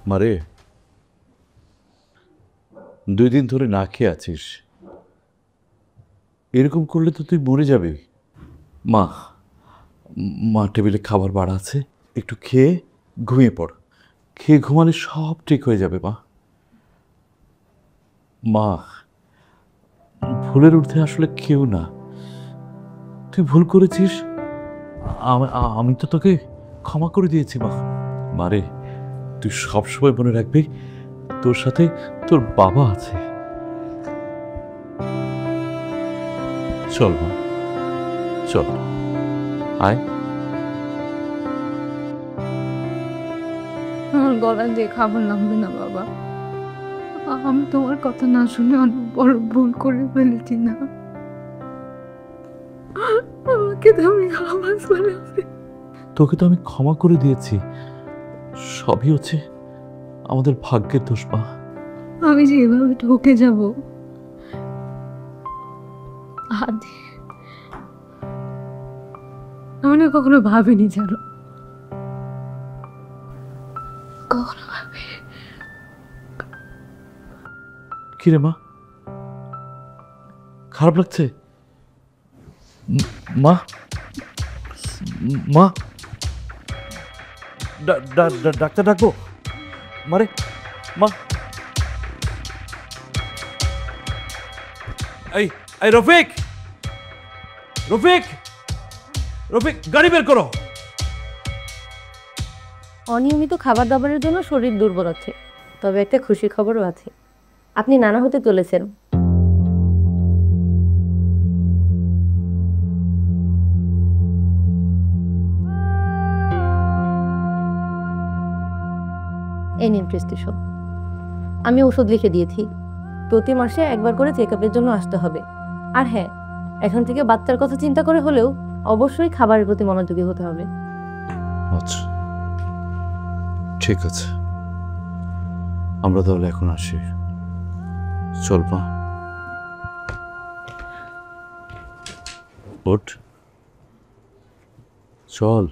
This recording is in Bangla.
মারে, 2 দিন ধরে না খেয়ে আছিস, এরকম করলে তো তুই মরে যাবি। মা, মা টেবিলে খাবার বাড়া আছে, একটু খেয়ে ঘুমিয়ে পড়। খেয়ে ঘুমালে সব ঠিক হয়ে যাবে মা। মা, ভুলের ঊর্ধ্বে আসলে কেউ না। তুই ভুল করেছিস, আমি তো তোকে ক্ষমা করে দিয়েছি মা। মারে, তুই সবসময় মনে রাখবি তোর সাথে তোর বাবা আছে। চল মা, চল, আয়। আমার গলা দিয়ে খাবার নামবে না বাবা। আমি তোমার কথা না শুনে অনেক বড় ভুল করে ফেলেছি না। আমাকে তুমি ক্ষমা করে দাও। তোকে তো আমি ক্ষমা করে দিয়েছি, সবই হচ্ছে আমাদের ভাগ্যের দোষ মা। আমি যে এভাবে ঠকে যাব আদি আমি না কখনো ভাবিনি, জানো, কখনো ভাবিনি। কি রে মা, খারাপ লাগছে? মা, মা, ডাক্তার ডাকবো? মারে, মা, এই এই রফিক, রফিক, রফিক, গাড়ি বের করো। অনিয়মিত খাবার দাবারের জন্য শরীর দুর্বল আছে, তবে একটা খুশি খবরও আছে, আপনি নানা হতে চলেছেন। এই নিন প্রেসক্রিপশন। আমি ওষুধ লিখে দিয়েছি, প্রতি মাসে একবার করে চেকআপের জন্য আসতে হবে। আর হ্যাঁ, এখন থেকে বাচ্চার কথা চিন্তা করে হলেও অবশ্যই খাবারের প্রতি মনোযোগী হতে হবে। আচ্ছা, ঠিক আছে, আমরা তাহলে এখন আসি। চল মা, ওঠ, চল।